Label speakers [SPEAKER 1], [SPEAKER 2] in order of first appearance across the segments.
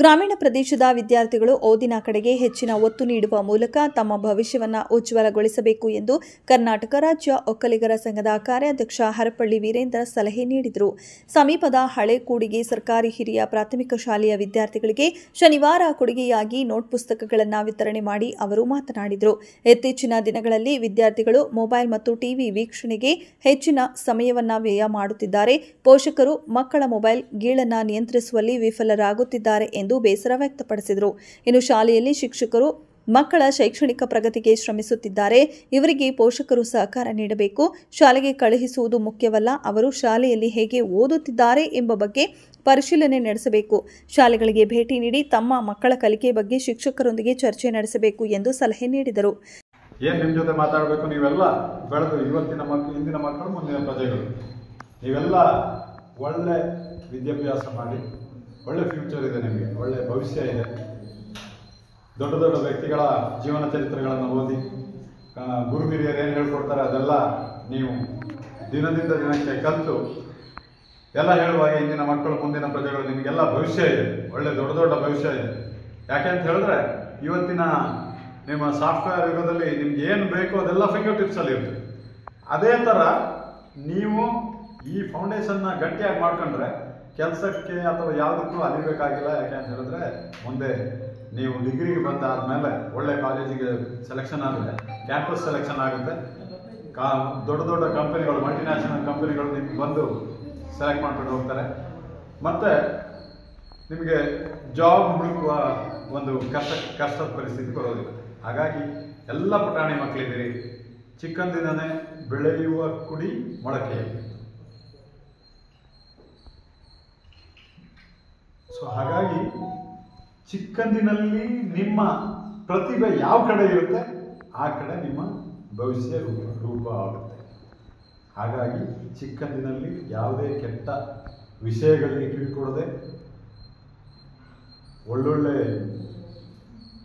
[SPEAKER 1] ಗ್ರಾಮೀಣ ಪ್ರದೇಶದ ವಿದ್ಯಾರ್ಥಿಗಳು ಓದಿನ ಕಡೆಗೆ ಹೆಚ್ಚಿನ ಒತ್ತು ನೀಡುವ ಮೂಲಕ ತಮ್ಮ ಭವಿಷ್ಯವನ್ನು ಉಜ್ವಲಗೊಳಿಸಬೇಕು ಎಂದು ಕರ್ನಾಟಕ ರಾಜ್ಯ ಒಕ್ಕಲಿಗರ ಸಂಘದ ಕಾರ್ಯಾಧ್ಯಕ್ಷ ಹರಪಳ್ಳಿ ವೀರೇಂದ್ರ ಸಲಹೆ ನೀಡಿದರು. ಸಮೀಪದ ಹಳೆ ಕೂಡಿಗೆ ಸರ್ಕಾರಿ ಹಿರಿಯ ಪ್ರಾಥಮಿಕ ಶಾಲೆಯ ವಿದ್ಯಾರ್ಥಿಗಳಿಗೆ ಶನಿವಾರ ಕೊಡುಗೆಯಾಗಿ ನೋಟ್ ಪುಸ್ತಕಗಳನ್ನು ವಿತರಣೆ ಮಾಡಿ ಅವರು ಮಾತನಾಡಿದರು. ಇತ್ತೀಚಿನ ದಿನಗಳಲ್ಲಿ ವಿದ್ಯಾರ್ಥಿಗಳು ಮೊಬೈಲ್ ಮತ್ತು ಟಿವಿ ವೀಕ್ಷಣೆಗೆ ಹೆಚ್ಚಿನ ಸಮಯವನ್ನು ವ್ಯಯ ಮಾಡುತ್ತಿದ್ದಾರೆ. ಪೋಷಕರು ಮಕ್ಕಳ ಮೊಬೈಲ್ ಗೀಳನ್ನು ನಿಯಂತ್ರಿಸುವಲ್ಲಿ ವಿಫಲರಾಗುತ್ತಿದ್ದಾರೆ ಎಂದು ಬೇಸರ ವ್ಯಕ್ತಪಡಿಸಿದರು. ಇನ್ನು ಶಾಲೆಯಲ್ಲಿ ಶಿಕ್ಷಕರು ಮಕ್ಕಳ ಶೈಕ್ಷಣಿಕ ಪ್ರಗತಿಗೆ ಶ್ರಮಿಸುತ್ತಿದ್ದಾರೆ. ಇವರಿಗೆ ಪೋಷಕರು ಸಹಕಾರ ನೀಡಬೇಕು. ಶಾಲೆಗೆ ಕಳುಹಿಸುವುದು ಮುಖ್ಯವಲ್ಲ, ಅವರು ಶಾಲೆಯಲ್ಲಿ ಹೇಗೆ ಓದುತ್ತಿದ್ದಾರೆ ಎಂಬ ಬಗ್ಗೆ ಪರಿಶೀಲನೆ ನಡೆಸಬೇಕು. ಶಾಲೆಗಳಿಗೆ ಭೇಟಿ ನೀಡಿ ತಮ್ಮ ಮಕ್ಕಳ ಕಲಿಕೆ ಬಗ್ಗೆ ಶಿಕ್ಷಕರೊಂದಿಗೆ ಚರ್ಚೆ ನಡೆಸಬೇಕು ಎಂದು ಸಲಹೆ ನೀಡಿದರು.
[SPEAKER 2] ನಿಮ್ಮ ಜೊತೆ ಮಾತಾಡಬೇಕು. ನೀವೆಲ್ಲ ಬೆಳೆದು ಇವತ್ತಿನ ಮಕ್ಕಳು, ಇಂದಿನ ಮಕ್ಕಳು, ಮುಂದಿನ ಪ್ರಜೆಗಳು. ನೀವೆಲ್ಲ ಒಳ್ಳೆ ವಿದ್ಯಾಭ್ಯಾಸ ಮಾಡಿ, ಒಳ್ಳೆ ಫ್ಯೂಚರ್ ಇದೆ, ನಿಮಗೆ ಒಳ್ಳೆ ಭವಿಷ್ಯ ಇದೆ. ದೊಡ್ಡ ದೊಡ್ಡ ವ್ಯಕ್ತಿಗಳ ಜೀವನ ಚರಿತ್ರೆಗಳನ್ನು ಓದಿ, ಗುರು ಹಿರಿಯರು ಏನು ಹೇಳ್ಕೊಡ್ತಾರೆ ಅದೆಲ್ಲ ನೀವು ದಿನದಿಂದ ದಿನಕ್ಕೆ ಕಲಿತು ಎಲ್ಲ ಹೇಳುವಾಗ ಇಂದಿನ ಮಕ್ಕಳು, ಮುಂದಿನ ಪ್ರಜೆಗಳು, ನಿಮಗೆಲ್ಲ ಭವಿಷ್ಯ ಇದೆ, ಒಳ್ಳೆ ದೊಡ್ಡ ದೊಡ್ಡ ಭವಿಷ್ಯ ಇದೆ. ಯಾಕೆ ಅಂತ ಹೇಳಿದ್ರೆ ಇವತ್ತಿನ ನಿಮ್ಮ ಸಾಫ್ಟ್ವೇರ್ ಯುಗದಲ್ಲಿ ನಿಮ್ಗೆ ಏನು ಬೇಕೋ ಅದೆಲ್ಲ ಫಿಂಗರ್ ಟಿಪ್ಸಲ್ಲಿ ಇರ್ತದೆ. ಅದೇ ಥರ ನೀವು ಈ ಫೌಂಡೇಶನ್ನ ಗಟ್ಟಿಯಾಗಿ ಮಾಡ್ಕೊಂಡ್ರೆ ಕೆಲಸಕ್ಕೆ ಅಥವಾ ಯಾವುದಕ್ಕೂ ಅಲಿಬೇಕಾಗಿಲ್ಲ. ಯಾಕೆ ಅಂತ ಹೇಳಿದ್ರೆ ಮುಂದೆ ನೀವು ಡಿಗ್ರಿಗೆ ಬಂದಾದಮೇಲೆ ಒಳ್ಳೆ ಕಾಲೇಜಿಗೆ ಸೆಲೆಕ್ಷನ್ ಆದರೆ ಕ್ಯಾಂಪಸ್ ಸೆಲೆಕ್ಷನ್ ಆಗುತ್ತೆ. ದೊಡ್ಡ ದೊಡ್ಡ ಕಂಪನಿಗಳು, ಮಲ್ಟಿನ್ಯಾಷನಲ್ ಕಂಪನಿಗಳು ನಿಮ್ಗೆ ಬಂದು ಸೆಲೆಕ್ಟ್ ಮಾಡ್ಕೊಂಡು ಹೋಗ್ತಾರೆ. ಮತ್ತು ನಿಮಗೆ ಜಾಬ್ ಹುಡುಕುವ ಒಂದು ಕಷ್ಟದ ಪರಿಸ್ಥಿತಿ ಬರೋದಿಲ್ಲ. ಹಾಗಾಗಿ ಎಲ್ಲ ಪುಟಾಣಿ ಮಕ್ಕಳಿದ್ದೀರಿ, ಚಿಕ್ಕಂದಿನೇ ಬೆಳೆಯುವ ಕುಡಿ ಮೊಳಕೆ. ಸೊ ಹಾಗಾಗಿ ಚಿಕ್ಕಂದಿನಲ್ಲಿ ನಿಮ್ಮ ಪ್ರತಿಭೆ ಯಾವ ಕಡೆ ಇರುತ್ತೆ ಆ ಕಡೆ ನಿಮ್ಮ ಭವಿಷ್ಯ ರೂಪ ಆಗುತ್ತೆ. ಹಾಗಾಗಿ ಚಿಕ್ಕಂದಿನಲ್ಲಿ ಯಾವುದೇ ಕೆಟ್ಟ ವಿಷಯಗಳಿಗೆ ಕಿವಿಕೊಡದೆ ಒಳ್ಳೊಳ್ಳೆ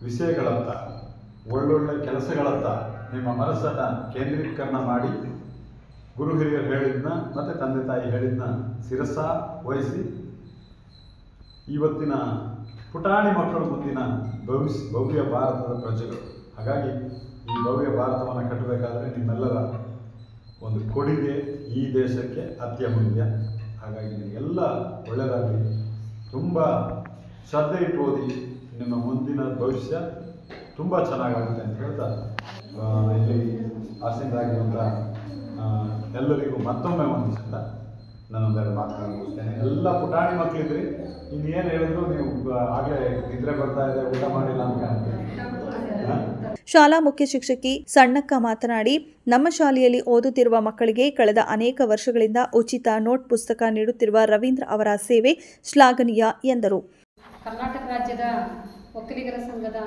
[SPEAKER 2] ವಿಷಯಗಳತ್ತ, ಒಳ್ಳೊಳ್ಳೆ ಕೆಲಸಗಳತ್ತ ನಿಮ್ಮ ಮನಸ್ಸನ್ನು ಕೇಂದ್ರೀಕರಣ ಮಾಡಿ, ಗುರು ಹಿರಿಯರು ಹೇಳಿದ್ನ ಮತ್ತು ತಂದೆ ತಾಯಿ ಹೇಳಿದ್ನ ಶಿರಸ ವಹಿಸಿ ಇವತ್ತಿನ ಪುಟಾಣಿ ಮಕ್ಕಳು ಮುಂದಿನ ಭವ್ಯ ಭಾರತದ ಪ್ರಜೆಗಳು. ಹಾಗಾಗಿ ಈ ಭವ್ಯ ಭಾರತವನ್ನು ಕಟ್ಟಬೇಕಾದ್ರೆ ನಿಮ್ಮೆಲ್ಲರ ಒಂದು ಕೊಡುಗೆ ಈ ದೇಶಕ್ಕೆ ಅತ್ಯಮೂಲ್ಯ. ಹಾಗಾಗಿ ನಿಮಗೆಲ್ಲ ಒಳ್ಳೆಯದಾಗಲಿ, ತುಂಬ ಶ್ರದ್ಧೆ ಇಟ್ಟು ಓದಿ, ನಿಮ್ಮ ಮುಂದಿನ ಭವಿಷ್ಯ ತುಂಬ ಚೆನ್ನಾಗಾಗುತ್ತೆ ಅಂತ ಹೇಳ್ತಾ ಇಲ್ಲಿ ಆಸೀನರಾಗಿರುವಂಥ ಎಲ್ಲರಿಗೂ ಮತ್ತೊಮ್ಮೆ ವಂದಿಸಿದ ನಾನೊಂದೆರಡು ಮಾತುಗಳನ್ನು ಮುಗಿಸ್ತೇನೆ. ಎಲ್ಲ ಪುಟಾಣಿ ಮಕ್ಕಳಿದ್ರಿ, ಇನ್ನೇನು ಹೇಳಿದ್ರು ನೀವು ಆಗಲೇ ನಿದ್ರೆ ಬರ್ತಾ ಇದೆ, ಊಟ ಮಾಡಿಲ್ಲ ಅಂತ ಕಾಣ್ತೀವಿ.
[SPEAKER 1] ಶಾಲಾ ಮುಖ್ಯ ಶಿಕ್ಷಕಿ ಸಣ್ಣಕ್ಕ ಮಾತನಾಡಿ, ನಮ್ಮ ಶಾಲೆಯಲ್ಲಿ ಓದುತ್ತಿರುವ ಮಕ್ಕಳಿಗೆ ಕಳೆದ ಅನೇಕ ವರ್ಷಗಳಿಂದ ಉಚಿತ ನೋಟ್ ಪುಸ್ತಕ ನೀಡುತ್ತಿರುವ ರವೀಂದ್ರ ಅವರ ಸೇವೆ ಶ್ಲಾಘನೀಯ ಎಂದರು.
[SPEAKER 3] ಕರ್ನಾಟಕ ರಾಜ್ಯದ ಒಕ್ಕಲಿಗರ ಸಂಘದ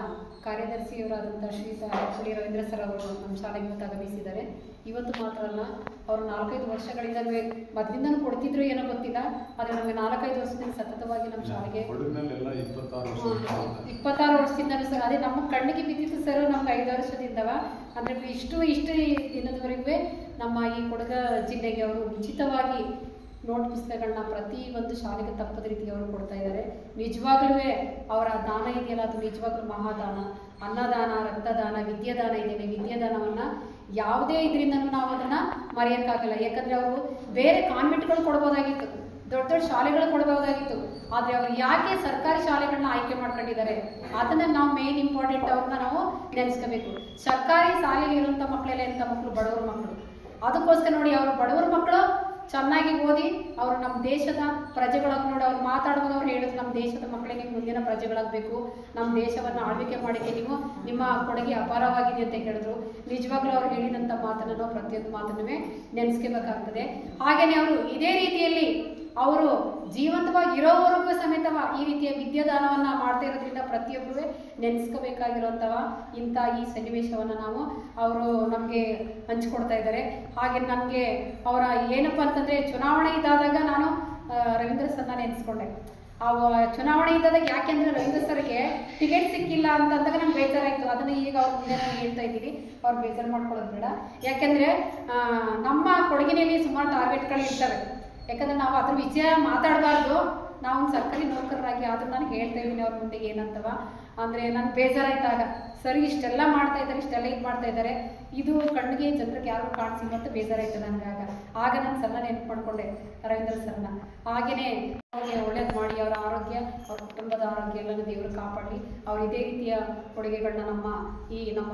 [SPEAKER 3] ಕಾರ್ಯದರ್ಶಿಯವರಾದಂಥ ಶ್ರೀಯುತ ಹರಪಳ್ಳಿ ರವೀಂದ್ರ ಸರ್ ಅವರು ನಮ್ಮ ಶಾಲೆಗೆ ಇವತ್ತು ಆಗಮಿಸಿದ್ದಾರೆ. ಇವತ್ತು ಮಾತ್ರ ಅಲ್ಲ, ಅವರು 4-5 ವರ್ಷಗಳಿಂದ ಮೊದಲಿಂದನೂ ಕೊಡ್ತಿದ್ರು ಏನೋ ಗೊತ್ತಿಲ್ಲ, ಆದರೆ ನಮಗೆ 4-5 ವರ್ಷದಿಂದ ಸತತವಾಗಿ ನಮ್ಮ ಶಾಲೆಗೆ 26 ವರ್ಷದಿಂದಲೂ ಸರ್, ಅದೇ ನಮ್ಮ ಕಣ್ಣಿಗೆ ಬಿದ್ದಿತ್ತು ಸರ್. ನಮ್ಗೆ 5 ವರ್ಷದಿಂದವ ಅಂದರೆ ಇಷ್ಟು ದಿನದವರೆಗೂ ನಮ್ಮ ಈ ಕೊಡಗ ಜಿಲ್ಲೆಗೆ ಅವರು ಉಚಿತವಾಗಿ ನೋಟ್ ಪುಸ್ತಕಗಳನ್ನ ಪ್ರತಿ ಒಂದು ಶಾಲೆಗೆ ತಪ್ಪದ ರೀತಿಗೆ ಅವರು ಕೊಡ್ತಾ ಇದ್ದಾರೆ. ನಿಜವಾಗ್ಲೂ ಅವರ ದಾನ ಇದೆಯಲ್ಲ, ಅದು ನಿಜವಾಗ್ಲೂ ಮಹಾದಾನ. ಅನ್ನದಾನ, ರಕ್ತದಾನ, ವಿದ್ಯಾದಾನ ಇದೆಯಲ್ಲ, ವಿದ್ಯಾದಾನವನ್ನು ಯಾವುದೇ ಇದರಿಂದನೂ ನಾವು ಅದನ್ನು ಮರೆಯೋಕ್ಕಾಗಲ್ಲ. ಯಾಕಂದರೆ ಅವರು ಬೇರೆ ಕಾನ್ವೆಂಟ್ಗಳು ಕೊಡ್ಬೋದಾಗಿತ್ತು, ದೊಡ್ಡ ದೊಡ್ಡ ಶಾಲೆಗಳು ಕೊಡ್ಬೋದಾಗಿತ್ತು, ಆದರೆ ಅವರು ಯಾಕೆ ಸರ್ಕಾರಿ ಶಾಲೆಗಳನ್ನ ಆಯ್ಕೆ ಮಾಡ್ಕೊಂಡಿದ್ದಾರೆ ಅದನ್ನು ನಾವು ಮೇನ್ ಇಂಪಾರ್ಟೆಂಟ್ ಅವ್ರನ್ನ ನಾವು ನೆನೆಸ್ಕೋಬೇಕು. ಸರ್ಕಾರಿ ಶಾಲೆಯಲ್ಲಿ ಇರುವಂಥ ಮಕ್ಕಳೆಲ್ಲ ಎಂಥ ಮಕ್ಕಳು, ಬಡವರ ಮಕ್ಕಳು. ಅದಕ್ಕೋಸ್ಕರ ನೋಡಿ, ಅವರು ಬಡವರ ಮಕ್ಕಳು ಚೆನ್ನಾಗಿ ಓದಿ ಅವರು ನಮ್ಮ ದೇಶದ ಪ್ರಜೆಗಳಾಗಿ ನೋಡಿ ಅವ್ರು ಮಾತಾಡುವಾಗ ಅವ್ರು ಹೇಳಿದ್ರು, ನಮ್ಮ ದೇಶದ ಮಕ್ಕಳಿಗೆ ಮುಂದಿನ ಪ್ರಜೆಗಳಾಗಬೇಕು, ನಮ್ಮ ದೇಶವನ್ನು ಆಳ್ವಿಕೆ ಮಾಡೋಕ್ಕೆ ನಿಮ್ಮ ಕೊಡುಗೆ ಅಪಾರವಾಗಿದೆ ಅಂತ ಹೇಳಿದ್ರು. ನಿಜವಾಗ್ಲೂ ಅವ್ರು ಹೇಳಿದಂಥ ಮಾತನ್ನು ನಾವು ಪ್ರತಿಯೊಂದು ಮಾತನ್ನು ನೆನೆಸ್ಕೋಬೇಕಾಗ್ತದೆ. ಹಾಗೆಯೇ ಅವರು ಇದೇ ರೀತಿಯಲ್ಲಿ ಅವರು ಜೀವಂತವಾಗಿ ಇರೋವರೆಗೂ ಸಮೇತವ ಈ ರೀತಿಯ ವಿದ್ಯಾದಾನವನ್ನು ಮಾಡ್ತಾ ಇರೋದ್ರಿಂದ ಪ್ರತಿಯೊಬ್ಬರೂ ನೆನೆಸ್ಕೋಬೇಕಾಗಿರುವಂಥವ ಇಂಥ ಈ ಸನ್ನಿವೇಶವನ್ನು ನಾವು ಅವರು ನಮಗೆ ಹಂಚ್ಕೊಡ್ತಾ ಇದ್ದಾರೆ. ಹಾಗೆ ನನಗೆ ಅವರ ಏನಪ್ಪ ಅಂತಂದರೆ, ಚುನಾವಣೆ ಇದ್ದಾದಾಗ ನಾನು ರವೀಂದ್ರ ಸರ್ನ ನೆನೆಸ್ಕೊಂಡೆ. ಚುನಾವಣೆ ಇದ್ದಾಗ ಯಾಕೆಂದರೆ ರವೀಂದ್ರ ಸರ್ಗೆ ಟಿಕೆಟ್ ಸಿಕ್ಕಿಲ್ಲ ಅಂತಂದಾಗ ನಂಗೆ ಬೇಜಾರಾಯಿತು. ಅದನ್ನು ಈಗ ಅವ್ರ ಮುಂದೆ ನಾನು ಹೇಳ್ತಾ ಇದ್ದೀನಿ, ಅವ್ರು ಬೇಜಾರು ಮಾಡ್ಕೊಳ್ಳೋದು ಬೇಡ. ಯಾಕೆಂದರೆ ನಮ್ಮ ಕೊಡಗಿನಲ್ಲಿ ಸುಮಾರು ಟಾರ್ಗೆಟ್ಗಳು ಇರ್ತವೆ. ಯಾಕಂದರೆ ನಾವು ಅದ್ರ ವಿಷಯ ಮಾತಾಡಬಾರ್ದು, ನಾವು ಸರ್ಕಾರಿ ನೌಕರರಾಗಿ ಆದರೂ ನಾನು ಹೇಳ್ತಾ ಇದ್ದೀನಿ ಅವ್ರ ಮುಂದೆ ಏನಂತವ ಅಂದರೆ ನಾನು ಬೇಜಾರಾಯ್ತಾಗ ಸರಿ ಇಷ್ಟೆಲ್ಲ ಮಾಡ್ತಾ ಇದ್ದಾರೆ, ಇಷ್ಟೆಲ್ಲ ಇದು ಮಾಡ್ತಾ ಇದ್ದಾರೆ, ಇದು ಕಣ್ಣಿಗೆ ಜನರಿಗೆ ಯಾರಿಗೂ ಕಾಣಿಸಿಲ್ಲ ಅಂತ ಬೇಜಾರಾಯ್ತು ನನಗೆ. ಆಗ ನಾನು ಸರ್ನ ನೆನಪು ಮಾಡಿಕೊಂಡೆ, ರವೀಂದ್ರ ಸರ್ನ. ಹಾಗೆಯೇ ಅವ್ರಿಗೆ ಒಳ್ಳೇದು ಮಾಡಿ ಅವರ ಆರೋಗ್ಯ, ಅವ್ರ ಕುಟುಂಬದ ಆರೋಗ್ಯ ಎಲ್ಲನೂ ದೇವರು ಕಾಪಾಡಲಿ. ಅವ್ರು ಇದೇ ರೀತಿಯ ಕೊಡುಗೆಗಳನ್ನ ನಮ್ಮ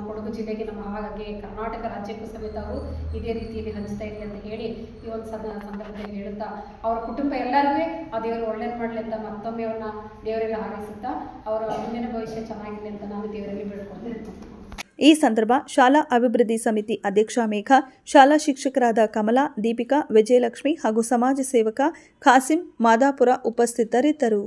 [SPEAKER 3] ಕೊಡಗು ಜಿಲ್ಲೆಗೆ, ನಮ್ಮ ಹಾಗೆ ಕರ್ನಾಟಕ ರಾಜ್ಯಕ್ಕೂ ಸಮೇತ ಅವರು ಇದೇ ರೀತಿಯಲ್ಲಿ ಹಂಚ್ತಾ ಇರಲಿ ಅಂತ ಹೇಳಿ ಈ ಒಂದು ಸಂದರ್ಭದಲ್ಲಿ ಹೇಳುತ್ತಾ, ಅವ್ರ ಕುಟುಂಬ ಎಲ್ಲರಿಗೂ ಆ ದೇವರು ಒಳ್ಳೇದು ಮಾಡಲಿ ಅಂತ ಮತ್ತೊಮ್ಮೆ ಅವ್ರನ್ನ ದೇವರೆಲ್ಲ ಹಾರೈಸುತ್ತಾ ಅವರ ಮುಂದಿನ ಭವಿಷ್ಯ ಚೆನ್ನಾಗಿರಲಿ ಅಂತ ನಾನು ದೇವರಲ್ಲಿ ಬೇಡ್ಕೊಳ್ತೇನೆ.
[SPEAKER 1] ಈ ಸಂದರ್ಭ ಶಾಲಾ ಅಭಿವೃದ್ಧಿ ಸಮಿತಿ ಅಧ್ಯಕ್ಷ ಮೇಘ, ಶಾಲಾ ಶಿಕ್ಷಕರಾದ ಕಮಲಾ, ದೀಪಿಕಾ, ವಿಜಯಲಕ್ಷ್ಮಿ ಹಾಗೂ ಸಮಾಜ ಸೇವಕ ಖಾಸಿಂ ಮಾದಾಪುರ ಉಪಸ್ಥಿತರಿದ್ದರು.